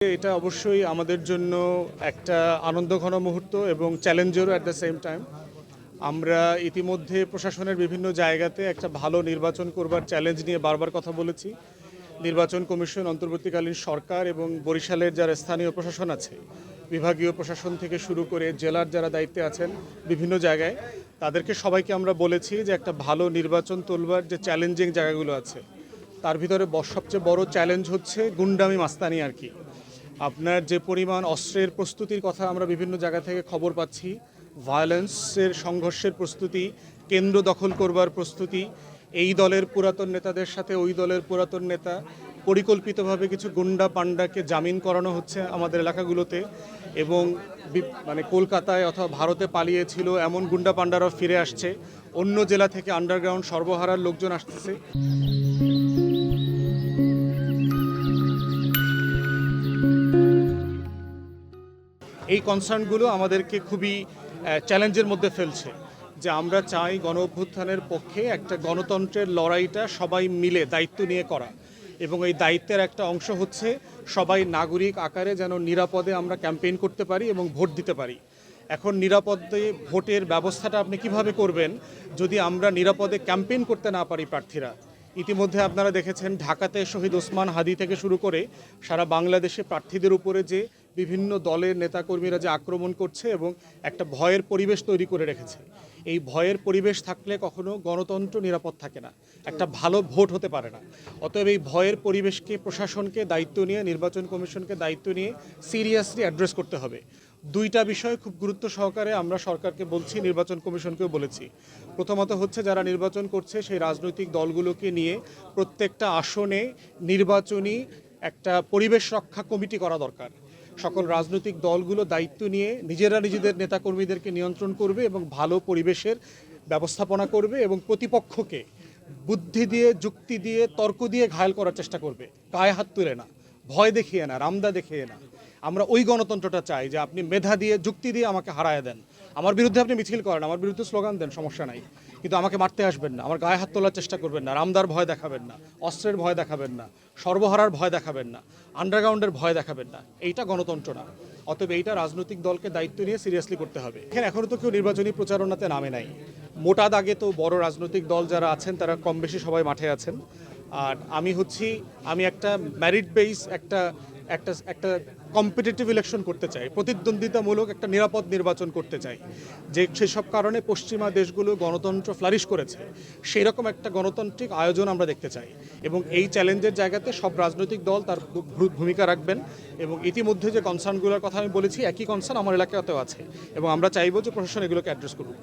এটা অবশ্যই আমাদের জন্য একটা আনন্দঘন মুহূর্ত এবং চ্যালেঞ্জেরও অ্যাট দ্য সেম টাইম। আমরা ইতিমধ্যে প্রশাসনের বিভিন্ন জায়গাতে একটা ভালো নির্বাচন করবার চ্যালেঞ্জ নিয়ে বারবার কথা বলেছি। নির্বাচন কমিশন, অন্তর্বর্তীকালীন সরকার এবং বরিশালের যারা স্থানীয় প্রশাসন আছে, বিভাগীয় প্রশাসন থেকে শুরু করে জেলার যারা দায়িত্বে আছেন বিভিন্ন জায়গায়, তাদেরকে সবাইকে আমরা বলেছি যে একটা ভালো নির্বাচন তুলবার যে চ্যালেঞ্জিং জায়গাগুলো আছে, তার ভিতরে সবচেয়ে বড় চ্যালেঞ্জ হচ্ছে গুন্ডামি মাস্তানি আর কি। আপনার যে পরিমাণ অস্ত্রের প্রস্তুতির কথা আমরা বিভিন্ন জায়গা থেকে খবর পাচ্ছি, ভায়োলেন্সের সংঘর্ষের প্রস্তুতি, কেন্দ্র দখল করবার প্রস্তুতি, এই দলের পুরাতন নেতাদের সাথে ওই দলের পুরাতন নেতা, পরিকল্পিতভাবে কিছু গুন্ডা পান্ডাকে জামিন করানো হচ্ছে আমাদের এলাকাগুলোতে, এবং মানে কলকাতায় অথবা ভারতে পালিয়েছিল এমন গুন্ডা পান্ডারাও ফিরে আসছে, অন্য জেলা থেকে আন্ডারগ্রাউন্ড সর্বহারার লোকজন আসতেছে। এই কনসার্নগুলো আমাদেরকে খুবই চ্যালেঞ্জের মধ্যে ফেলছে, যে আমরা চাই গণ অভ্যুত্থানের পক্ষে একটা গণতন্ত্রের লড়াইটা সবাই মিলে দায়িত্ব নিয়ে করা, এবং এই দায়িত্বের একটা অংশ হচ্ছে সবাই নাগরিক আকারে যেন নিরাপদে আমরা ক্যাম্পেইন করতে পারি এবং ভোট দিতে পারি। এখন নিরাপদে ভোটের ব্যবস্থাটা আপনি কিভাবে করবেন যদি আমরা নিরাপদে ক্যাম্পেইন করতে না পারি প্রার্থীরা? ইতিমধ্যে আপনারা দেখেছেন ঢাকাতে শহীদ ওসমান হাদি থেকে শুরু করে সারা বাংলাদেশে প্রার্থীদের উপরে যে বিভিন্ন দলের নেতাকর্মীরা যে আক্রমণ করছে এবং একটা ভয়ের পরিবেশ তৈরি করে রেখেছে। এই ভয়ের পরিবেশ থাকলে কখনো গণতন্ত্র নিরাপদ থাকে না, একটা ভালো ভোট হতে পারে না। অতএব এই ভয়ের পরিবেশকে প্রশাসনকে দায়িত্ব নিয়ে, নির্বাচন কমিশনকে দায়িত্ব নিয়ে সিরিয়াসলি অ্যাড্রেস করতে হবে। দুইটা বিষয় খুব গুরুত্ব সহকারে আমরা সরকারকে বলছি, নির্বাচন কমিশনকেও বলেছি। প্রথমত হচ্ছে যারা নির্বাচন করছে সেই রাজনৈতিক দলগুলোকে নিয়ে প্রত্যেকটা আসনে নির্বাচনী একটা পরিবেশ রক্ষা কমিটি করা দরকার। সকল রাজনৈতিক দলগুলো দায়িত্ব নিয়ে নিজেরা নিজেদের নেতাকর্মীদেরকে নিয়ন্ত্রণ করবে এবং ভালো পরিবেশের ব্যবস্থাপনা করবে, এবং প্রতিপক্ষকে বুদ্ধি দিয়ে, যুক্তি দিয়ে, তর্ক দিয়ে ঘায়েল করার চেষ্টা করবে, গায়ে হাত তুলে না, ভয় দেখিয়ে না, রামদা দেখিয়ে না। আমরা ওই গণতন্ত্রটা চাই যে আপনি মেধা দিয়ে, যুক্তি দিয়ে আমাকে হারায় দেন, আমার বিরুদ্ধে আপনি মিছিল করেন, আমার বিরুদ্ধে স্লোগান দেন, সমস্যা নাই, কিন্তু আমাকে মারতে আসবেন না, আমার গায়ে হাত তোলার চেষ্টা করবেন না, রামদার ভয় দেখাবেন না, অস্ত্রের ভয় দেখাবেন না, সর্বহারার ভয় দেখাবেন না, আন্ডারগ্রাউন্ডের ভয় দেখাবেন না। এইটা গণতন্ত্র না। অতএব এইটা রাজনৈতিক দলকে দায়িত্ব নিয়ে সিরিয়াসলি করতে হবে। এখানে এখনও তো কেউ নির্বাচনী প্রচারণাতে নামে নাই। মোটা দাগে তো বড় রাজনৈতিক দল যারা আছেন তারা কম বেশি সবাই মাঠে আছেন। আর আমি একটা ম্যারিট বেস একটা একটা একটা কম্পিটিটিভ ইলেকশন করতে চাই, প্রতিদ্বন্দ্বিতামূলক একটা নিরাপদ নির্বাচন করতে চাই, যে সেসব কারণে পশ্চিমা দেশগুলো গণতন্ত্র ফ্লারিশ করেছে, সেই রকম একটা গণতান্ত্রিক আয়োজন আমরা দেখতে চাই। এবং এই চ্যালেঞ্জের জায়গাতে সব রাজনৈতিক দল তার ভূমিকা রাখবেন, এবং ইতিমধ্যে যে কনসার্নগুলোর কথা আমি বলেছি একই কনসার্ন আমার এলাকাতেও আছে, এবং আমরা চাইবো যে প্রশাসন এগুলোকে অ্যাড্রেস করুক।